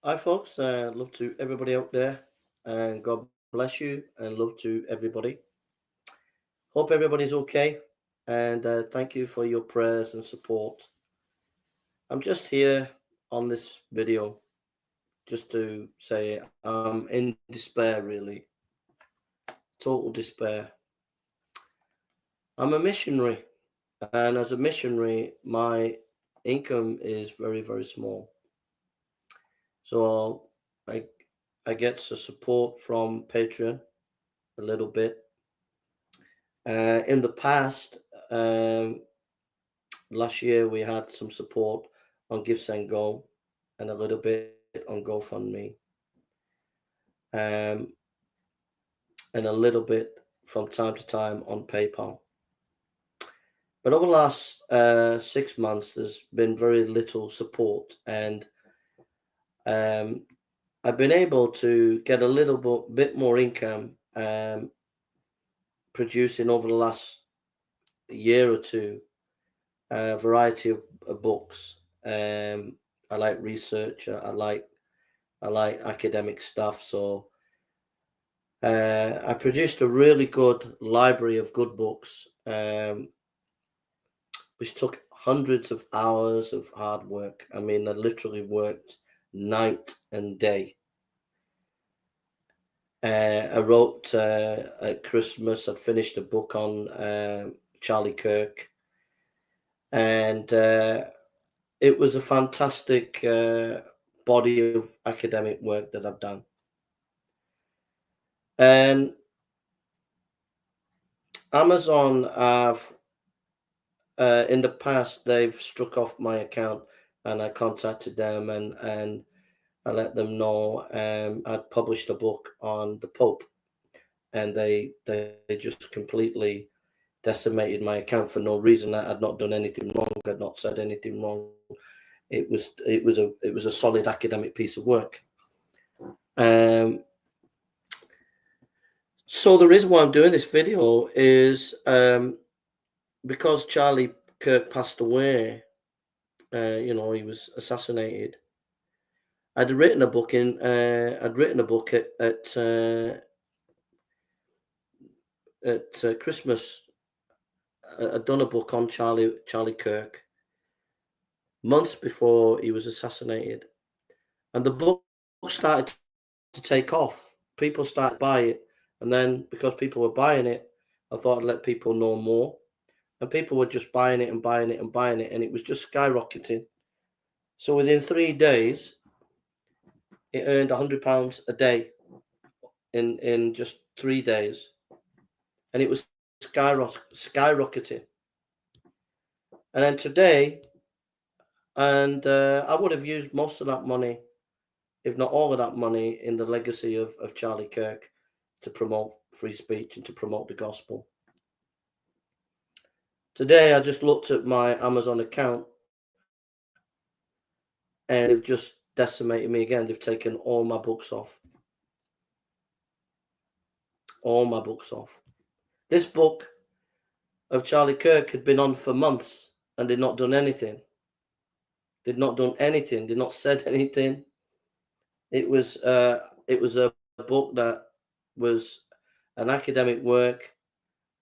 Hi, folks. Love to everybody out there, and God bless you, and love to everybody. Hope everybody's okay, and thank you for your prayers and support. I'm just here on this video just to say I'm in despair, really, total despair. I'm a missionary, and as a missionary, my income is very, very small. So I I get some support from Patreon a little bit. In the past, um, last year we had some support on Give Send Go and a little bit on GoFundMe, um, and a little bit from time to time on PayPal. But over the last 6 months, there's been very little support, and um, I've been able to get a little bit more income producing over the last year or two a variety of books. I like research. I like academic stuff. So I produced a really good library of good books, which took hundreds of hours of hard work. I mean, I literally worked night and day. I wrote at Christmas. I'd finished a book on Charlie Kirk, and it was a fantastic body of academic work that I've done. And Amazon have, in the past, they've struck off my account, and I contacted them and I let them know I'd published a book on the Pope, and they just completely decimated my account for no reason. I had not done anything wrong. I'd not said anything wrong. It was a solid academic piece of work. So the reason why I'm doing this video is because Charlie Kirk passed away. He was assassinated. I'd written a book at Christmas. I'd done a book on Charlie Kirk months before he was assassinated, and the book started to take off. People started to buy it, and then because people were buying it, I thought I'd let people know more, and people were just buying it and buying it and buying it, and it was just skyrocketing. So within 3 days, it earned £100 a day in just 3 days, and it was skyrocketing. And then today, and I would have used most of that money, if not all of that money, in the legacy of Charlie Kirk to promote free speech and to promote the gospel. Today, I just looked at my Amazon account, and they've just decimated me again. They've taken all my books off. All my books off. This book of Charlie Kirk had been on for months, and they'd not done anything. They'd not done anything. They'd not said anything. It was a book that was an academic work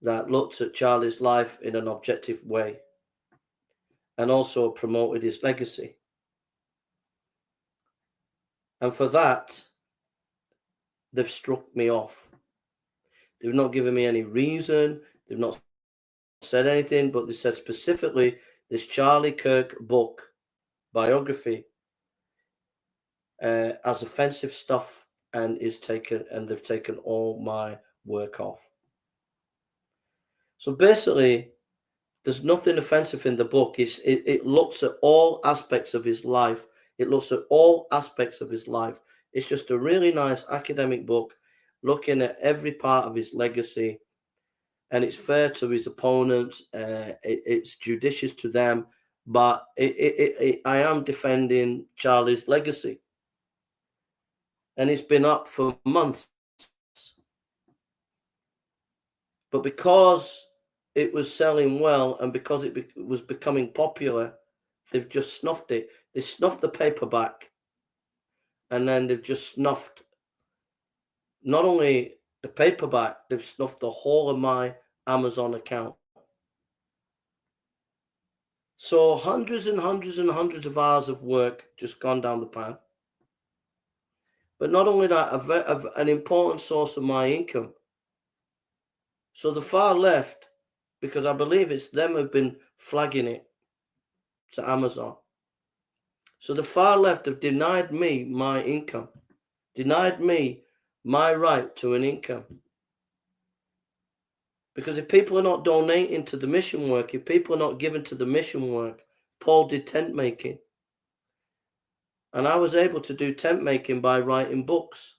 that looked at Charlie's life in an objective way, and also promoted his legacy. And for that, they've struck me off. They've not given me any reason. They've not said anything, but they said specifically this Charlie Kirk book biography as offensive stuff, and they've taken all my work off. So basically, there's nothing offensive in the book. It looks at all aspects of his life. It looks at all aspects of his life. It's just a really nice academic book looking at every part of his legacy, and it's fair to his opponents. It's judicious to them, but I am defending Charlie's legacy, and it's been up for months. But because it was selling well, and because it was becoming popular, they've just snuffed it. They snuffed the paperback, and then they've just snuffed not only the paperback, they've snuffed the whole of my Amazon account. So hundreds and hundreds and hundreds of hours of work just gone down the pan. But not only that, an important source of my income. So the far left, because I believe it's them who've been flagging it to Amazon. So the far left have denied me my income, denied me my right to an income. Because if people are not donating to the mission work, if people are not giving to the mission work, Paul did tent making. And I was able to do tent making by writing books.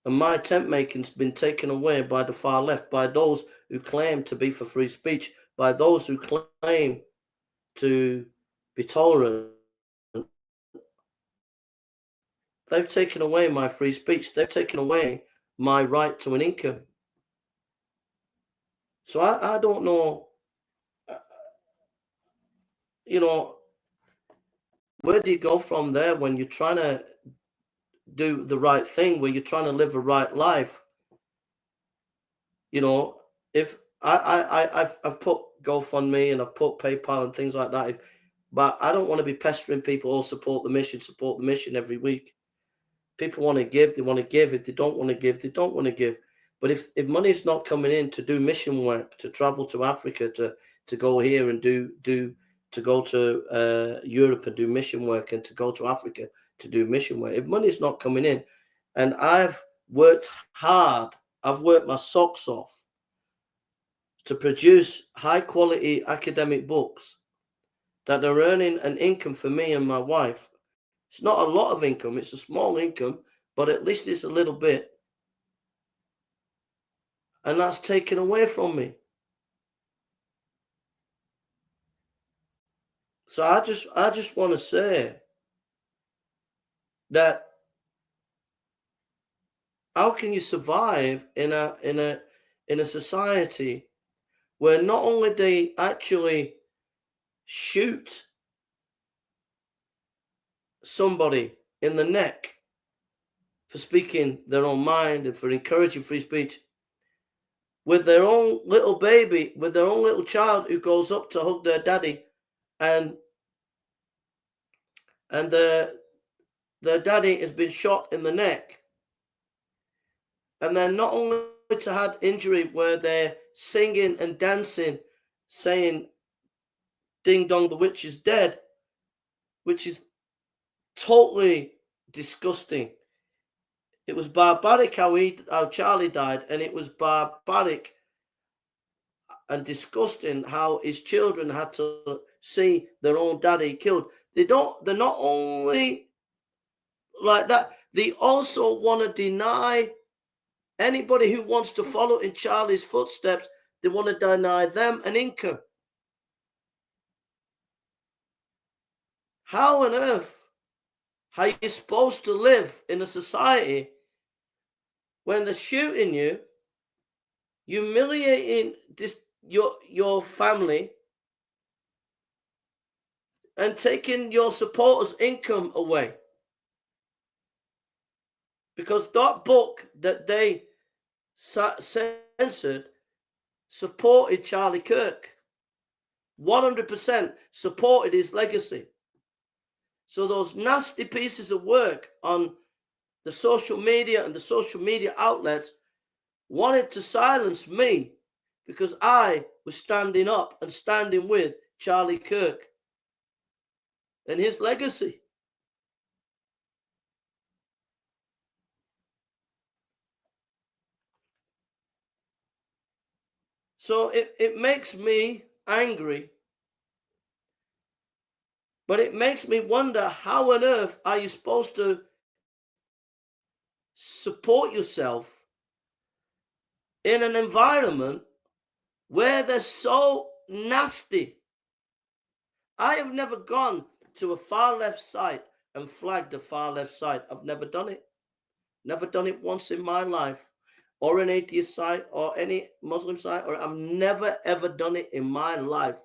And my tent making's been taken away by the far left, by those who claim to be for free speech, by those who claim to be tolerant. They've taken away my free speech. They've taken away my right to an income. So I don't know, where do you go from there when you're trying to do the right thing, where you're trying to live a right life? If I've put GoFundMe and I've put PayPal and things like that, but I don't want to be pestering people or support the mission every week. People want to give, they want to give. If they don't want to give, they don't want to give. But if money's not coming in to do mission work, to travel to Africa, to go here and to go to Europe and do mission work, and to go to Africa to do mission work, if money's not coming in, and I've worked hard, I've worked my socks off to produce high quality academic books that are earning an income for me and my wife. It's not a lot of income, it's a small income, but at least it's a little bit. And that's taken away from me. So I just want to say that how can you survive in a society where not only they actually shoot somebody in the neck for speaking their own mind and for encouraging free speech, with their own little baby, with their own little child who goes up to hug their daddy, and their daddy has been shot in the neck, and then not only to have injury where they're singing and dancing, saying "Ding dong, the witch is dead," which is totally disgusting. It was barbaric how Charlie died, and it was barbaric and disgusting how his children had to see their own daddy killed. They're not only like that, they also want to deny anybody who wants to follow in Charlie's footsteps. They want to deny them an income. How on earth are you supposed to live in a society when they're shooting you, humiliating your family, and taking your supporters' income away? Because that book that they censored supported Charlie Kirk. 100% supported his legacy. So those nasty pieces of work on the social media and the social media outlets wanted to silence me because I was standing up and standing with Charlie Kirk and his legacy. So it makes me angry, but it makes me wonder, how on earth are you supposed to support yourself in an environment where they're so nasty? I have never gone to a far left site and flagged a far left site. I've never done it. Never done it once in my life. Or an atheist site or any Muslim site, or I've never ever done it in my life.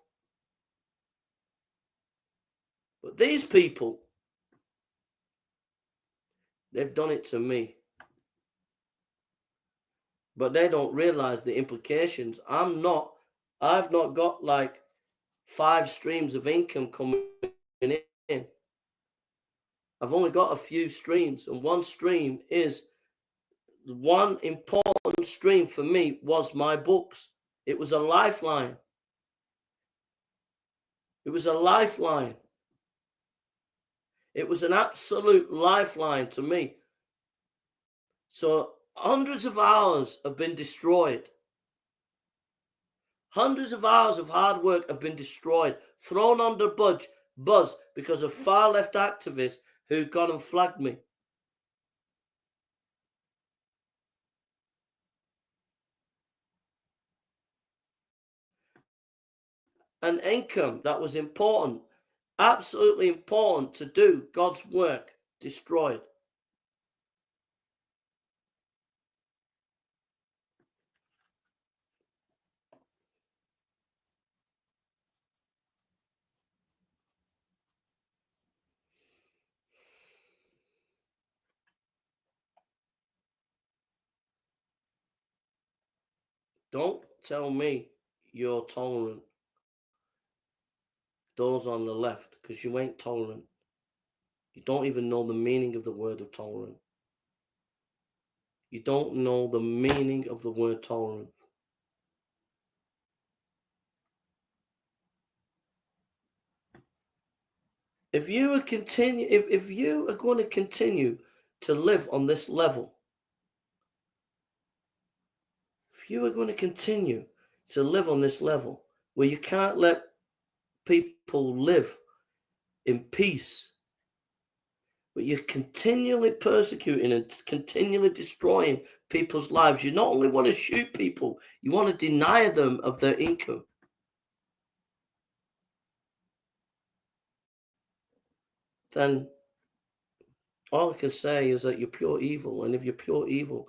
But these people They've done it to me. But they don't realize the implications. I've not got like 5 streams of income coming in. I've only got a few streams, and one important stream for me was my books. It was a lifeline. It was a lifeline. It was an absolute lifeline to me. So hundreds of hours have been destroyed. Hundreds of hours of hard work have been destroyed, thrown under buzz because of far-left activists who've gone and flagged me. An income that was important, absolutely important to do God's work, destroyed. Don't tell me you're tolerant, those on the left, because you ain't tolerant. You don't even know the meaning of the word of tolerant. You don't know the meaning of the word tolerant. If you are if you are going to continue to live on this level, if you are going to continue to live on this level where you can't let people live in peace, but you're continually persecuting and continually destroying people's lives, you not only want to shoot people, you want to deny them of their income. Then all I can say is that you're pure evil. And if you're pure evil,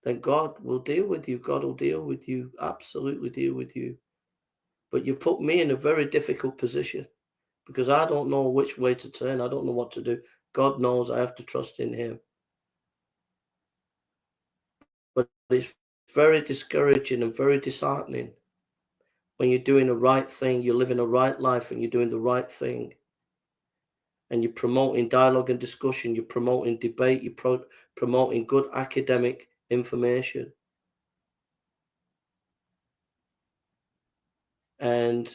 then God will deal with you. God will deal with you, absolutely deal with you. But you've put me in a very difficult position because I don't know which way to turn. I don't know what to do. God knows I have to trust in Him. But it's very discouraging and very disheartening when you're doing the right thing, you're living a right life, and you're doing the right thing. And you're promoting dialogue and discussion, you're promoting debate, you're promoting good academic information. And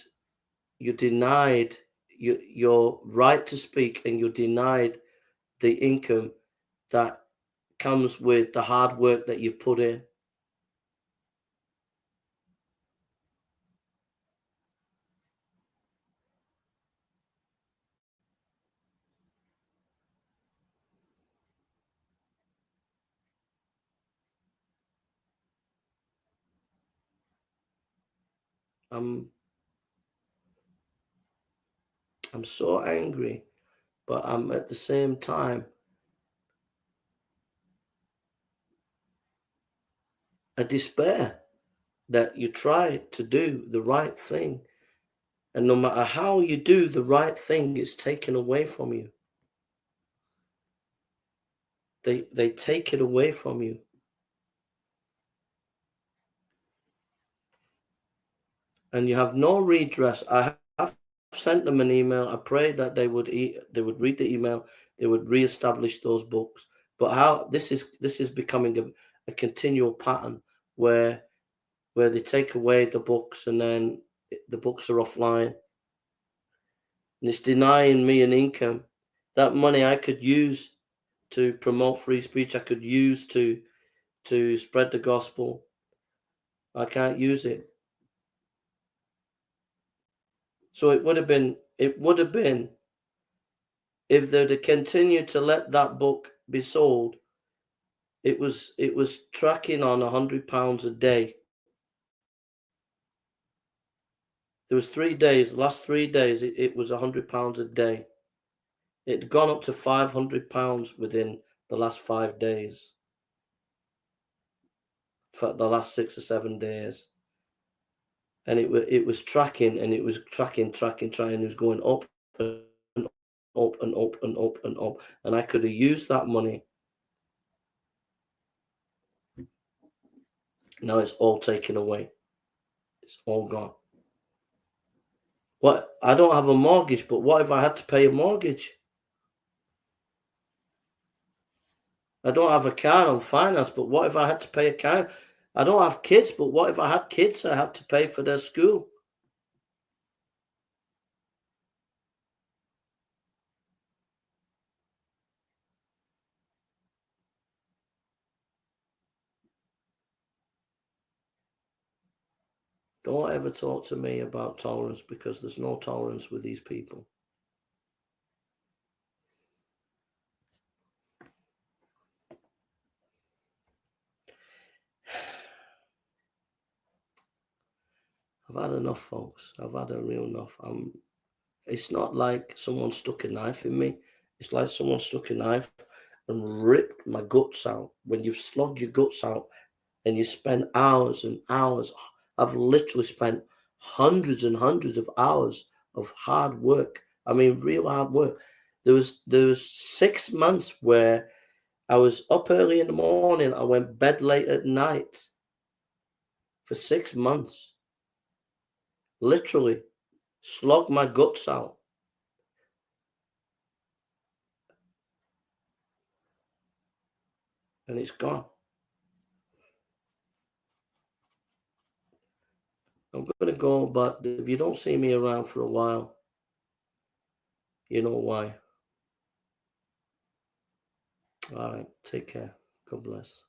you're denied your right to speak, and you're denied the income that comes with the hard work that you've put in. I'm so angry, but I'm at the same time a despair that you try to do the right thing, and no matter how you do the right thing, it's taken away from you. They take it away from you. And you have no redress. I have sent them an email. I prayed that they would read the email, they would reestablish those books. But how this is becoming a continual pattern where they take away the books, and then the books are offline. And it's denying me an income. That money I could use to promote free speech, I could use to spread the gospel. I can't use it. So it would have been if they'd continued to let that book be sold. It was tracking on £100 a day. There was 3 days, last 3 days, it was £100 a day. It'd gone up to £500 within the last 5 days. For the last 6 or 7 days. And it was tracking, and it was tracking, it was going up and up and up and up and up. And I could have used that money Now it's all taken away. It's all gone. What? I don't have a mortgage, but what if I had to pay a mortgage? I don't have a car on finance, but what if I had to pay a car? I don't have kids, but what if I had kids I had to pay for their school? Don't ever talk to me about tolerance because there's no tolerance with these people. I've had enough, folks. I've had a real enough. It's not like someone stuck a knife in me. It's like someone stuck a knife and ripped my guts out. When you've slogged your guts out and you spend hours and hours, I've literally spent hundreds and hundreds of hours of hard work. I mean, real hard work. There was 6 months where I was up early in the morning. I went bed late at night for 6 months. Literally slogged my guts out, and it's gone. I'm gonna go, but if you don't see me around for a while, you know why. All right, take care. God bless.